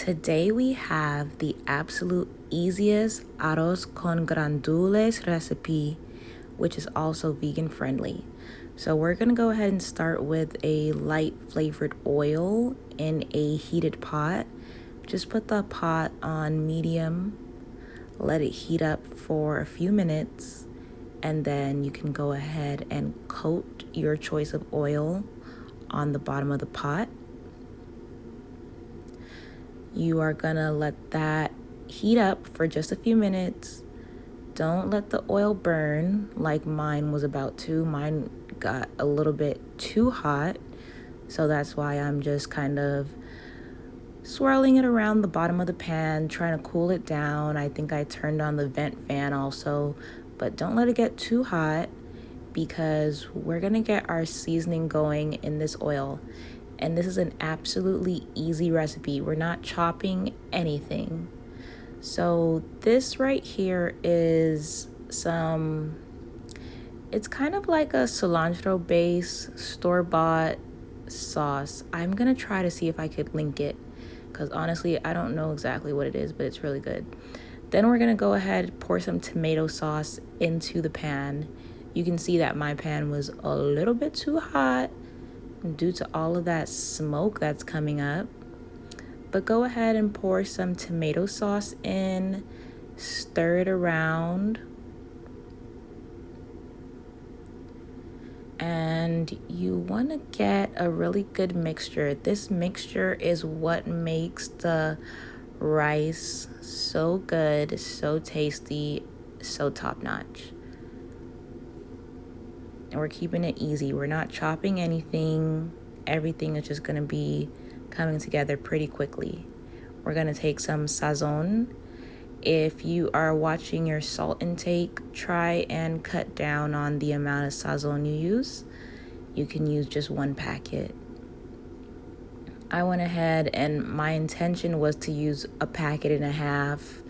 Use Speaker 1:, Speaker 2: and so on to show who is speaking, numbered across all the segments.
Speaker 1: Today we have the absolute easiest arroz con grandules recipe, which is also vegan friendly. So we're gonna go ahead and start with a light flavored oil in a heated pot. Just put the pot on medium, let it heat up for a few minutes, and then you can go ahead and coat your choice of oil on the bottom of the pot. You are gonna let that heat up for just a few minutes. Don't let the oil burn like mine was about to. Mine got a little bit too hot, so that's why I'm just kind of swirling it around the bottom of the pan, trying to cool it down. I think I turned on the vent fan also, but don't let it get too hot because we're gonna get our seasoning going in this oil. And this is an absolutely easy recipe. We're not chopping anything. So this right here is it's kind of like a cilantro base store-bought sauce. I'm gonna try to see if I could link it because honestly, I don't know exactly what it is, but it's really good. Then we're gonna go ahead, pour some tomato sauce into the pan. You can see that my pan was a little bit too hot due to all of that smoke that's coming up. But go ahead and pour some tomato sauce in, stir it around, and you want to get a really good mixture. This mixture is what makes the rice so good, so tasty, so top-notch. And we're keeping it easy. We're not chopping anything. Everything is just gonna be coming together pretty quickly. We're gonna take some sazon. If you are watching your salt intake, try and cut down on the amount of sazon you use. You can use just one packet. I went ahead and my intention was to use a packet and a half,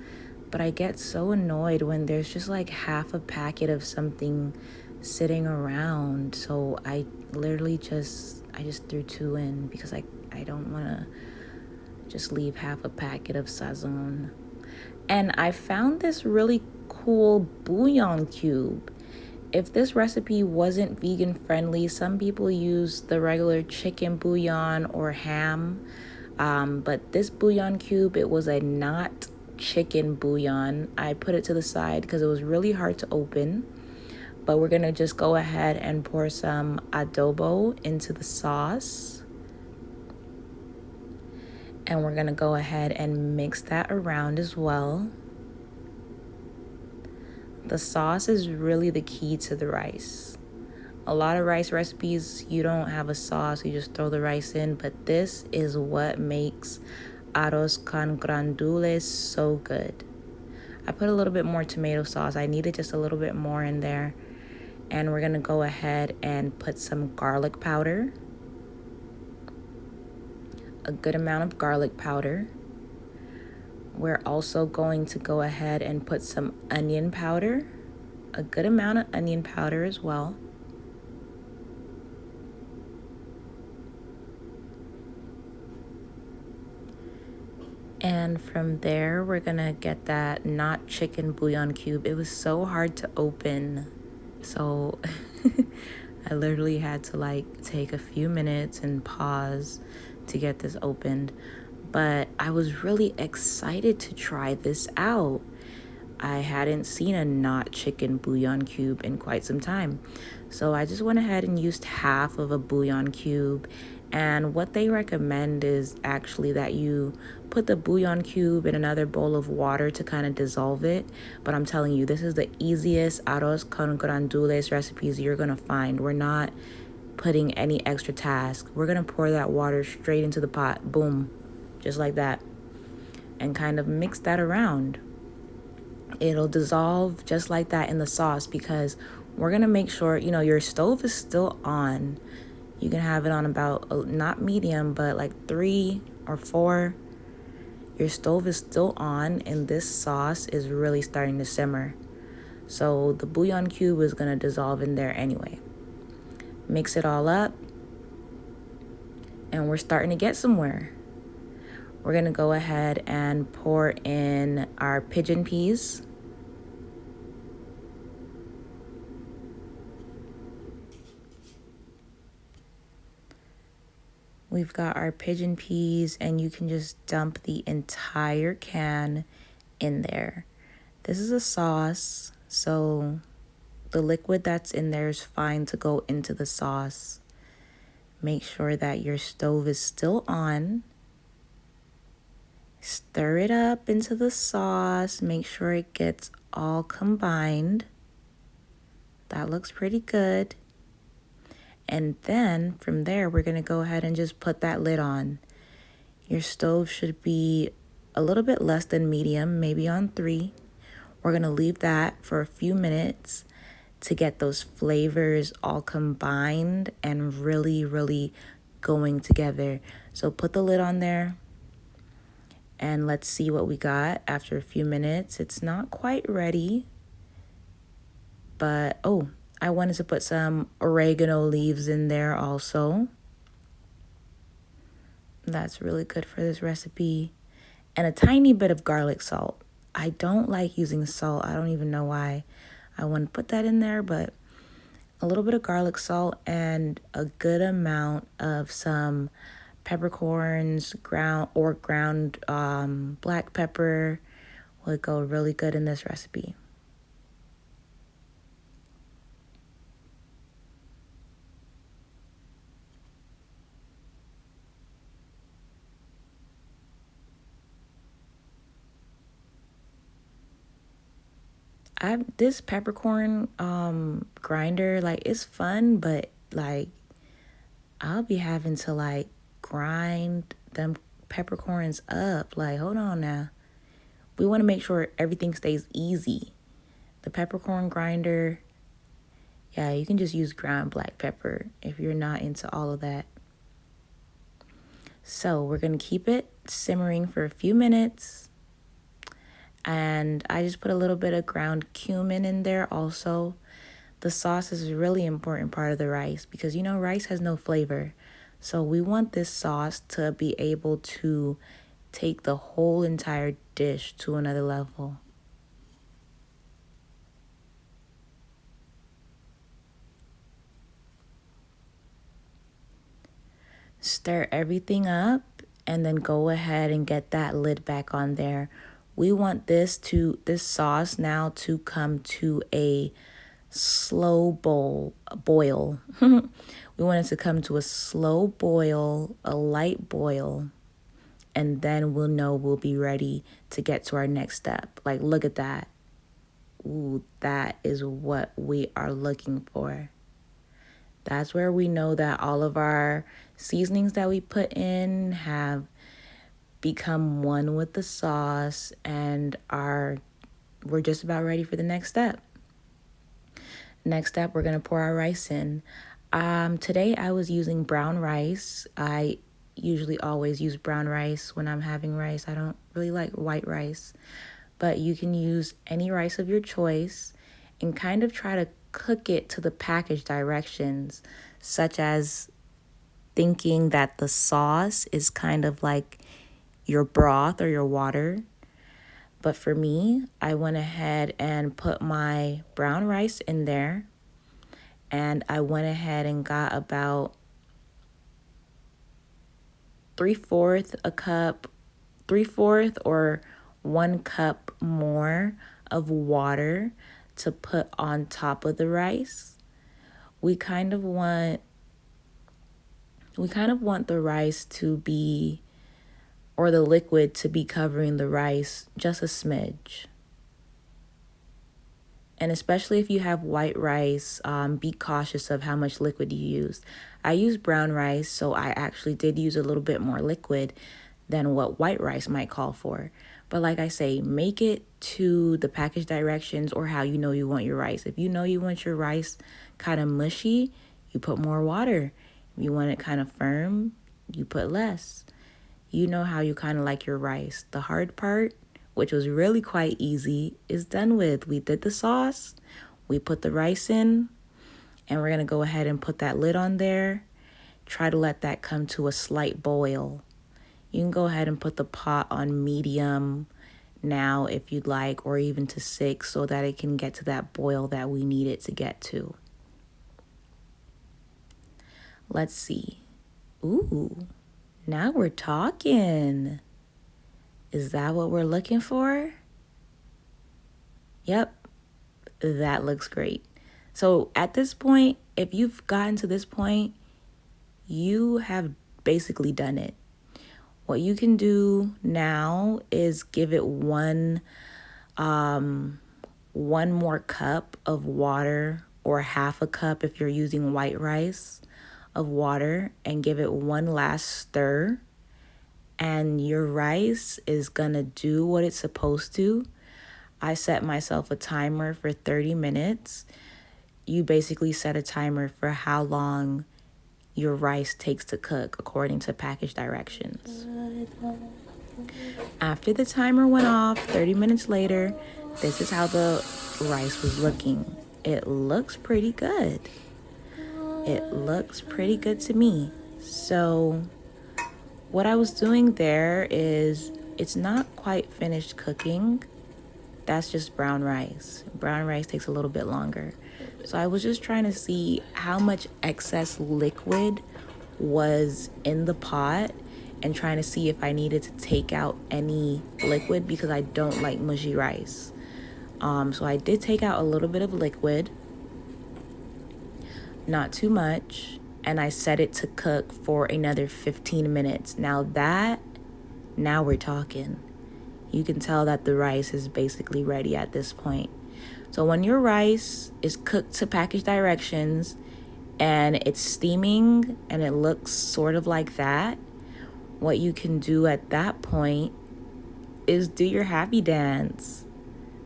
Speaker 1: but I get so annoyed when there's just like half a packet of something sitting around. So I literally just threw two in because I don't want to just leave half a packet of sazon. And I found this really cool bouillon cube. If this recipe wasn't vegan friendly, some people use the regular chicken bouillon or ham, but this bouillon cube, it was a not chicken bouillon. I put it to the side because it was really hard to open. But we're gonna just go ahead and pour some adobo into the sauce. And we're gonna go ahead and mix that around as well. The sauce is really the key to the rice. A lot of rice recipes, you don't have a sauce, you just throw the rice in, but this is what makes arroz con grandules so good. I put a little bit more tomato sauce. I needed just a little bit more in there. And we're gonna go ahead and put some garlic powder, a good amount of garlic powder. We're also going to go ahead and put some onion powder, a good amount of onion powder as well. And from there, we're gonna get that not chicken bouillon cube. It was so hard to open. So I literally had to like take a few minutes and pause to get this opened. But I was really excited to try this out. I hadn't seen a not chicken bouillon cube in quite some time. So I just went ahead and used half of a bouillon cube. And what they recommend is actually that you put the bouillon cube in another bowl of water to kind of dissolve it. But I'm telling you, this is the easiest arroz con grandules recipes you're gonna find. We're not putting any extra task. We're gonna pour that water straight into the pot, boom, just like that, and kind of mix that around. It'll dissolve just like that in the sauce because we're gonna make sure, your stove is still on. You can have it on about, not medium, but like 3 or 4. Your stove is still on and this sauce is really starting to simmer. So the bouillon cube is gonna dissolve in there anyway. Mix it all up and we're starting to get somewhere. We're gonna go ahead and pour in our pigeon peas. We've got our pigeon peas, and you can just dump the entire can in there. This is a sauce, so the liquid that's in there is fine to go into the sauce. Make sure that your stove is still on. Stir it up into the sauce. Make sure it gets all combined. That looks pretty good. And then from there, we're going to go ahead and just put that lid on. Your stove should be a little bit less than medium, maybe on 3. We're going to leave that for a few minutes to get those flavors all combined and really, really going together. So put the lid on there and let's see what we got after a few minutes. It's not quite ready, but I wanted to put some oregano leaves in there also. That's really good for this recipe. And a tiny bit of garlic salt. I don't like using salt. I don't even know why I want to put that in there, but a little bit of garlic salt and a good amount of some peppercorns, ground black pepper would go really good in this recipe. This peppercorn grinder, like, it's fun, but like I'll be having to like grind them peppercorns up. Like, hold on now. We want to make sure everything stays easy. The peppercorn grinder, yeah, you can just use ground black pepper if you're not into all of that. So we're going to keep it simmering for a few minutes. And I just put a little bit of ground cumin in there also. The sauce is a really important part of the rice because, you know, rice has no flavor. So we want this sauce to be able to take the whole entire dish to another level. Stir everything up and then go ahead and get that lid back on there. We want this sauce now to come to a slow boil. We want it to come to a slow boil, a light boil, and then we'll know we'll be ready to get to our next step. Like, look at that. Ooh, that is what we are looking for. That's where we know that all of our seasonings that we put in have become one with the sauce and we're just about ready for the next step. Next up, we're going to pour our rice in. Today I was using brown rice. I usually always use brown rice when I'm having rice. I don't really like white rice, but you can use any rice of your choice and kind of try to cook it to the package directions, such as thinking that the sauce is kind of like your broth or your water. But for me, I went ahead and put my brown rice in there, and I went ahead and got about 3/4 a cup, 3/4 or 1 cup more of water to put on top of the rice. We kind of want the rice to be, or the liquid to be covering the rice just a smidge. And especially if you have white rice, be cautious of how much liquid you use. I use brown rice, so I actually did use a little bit more liquid than what white rice might call for. But like I say, make it to the package directions or how you know you want your rice. If you know you want your rice kind of mushy, you put more water. If you want it kind of firm, you put less. You know how you kind of like your rice. The hard part, which was really quite easy, is done with. We did the sauce, we put the rice in, and we're going to go ahead and put that lid on there. Try to let that come to a slight boil. You can go ahead and put the pot on medium now if you'd like, or even to 6, so that it can get to that boil that we need it to get to. Let's see. Ooh, now we're talking. Is that what we're looking for? Yep, that looks great. So at this point, if you've gotten to this point, you have basically done it. What you can do now is give it one more cup of water, or half a cup if you're using white rice, of water, and give it one last stir. And your rice is gonna do what it's supposed to. I set myself a timer for 30 minutes. You basically set a timer for how long your rice takes to cook according to package directions. After the timer went off, 30 minutes later, this is how the rice was looking. It looks pretty good. It looks pretty good to me. So what I was doing there is, it's not quite finished cooking. That's just brown rice. Brown rice takes a little bit longer. So I was just trying to see how much excess liquid was in the pot, and trying to see if I needed to take out any liquid, because I don't like mushy rice. So I did take out a little bit of liquid, not too much, and I set it to cook for another 15 minutes. Now we're talking. You can tell that the rice is basically ready at this point. So when your rice is cooked to package directions and it's steaming and it looks sort of like that, what you can do at that point is do your happy dance.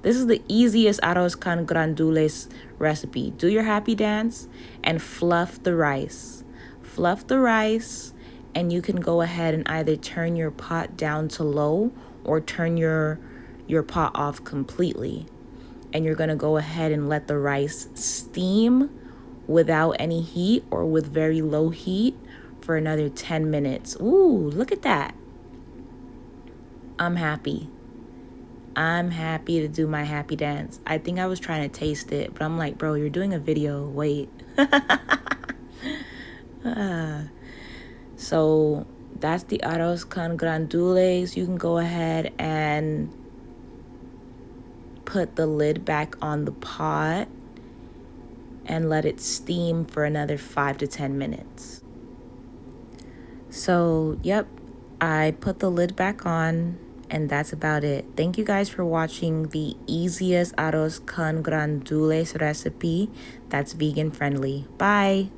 Speaker 1: This is the easiest arroz con grandules recipe. Do your happy dance and fluff the rice. Fluff the rice, and you can go ahead and either turn your pot down to low or turn your pot off completely. And you're gonna go ahead and let the rice steam without any heat, or with very low heat, for another 10 minutes. Ooh, look at that. I'm happy. I'm happy to do my happy dance. I think I was trying to taste it, but I'm like, bro, you're doing a video. Wait. So that's the arroz con grandules. You can go ahead and put the lid back on the pot and let it steam for another 5 to 10 minutes. So, yep, I put the lid back on, and that's about it. Thank you guys for watching the easiest arroz con grandules recipe that's vegan friendly. Bye.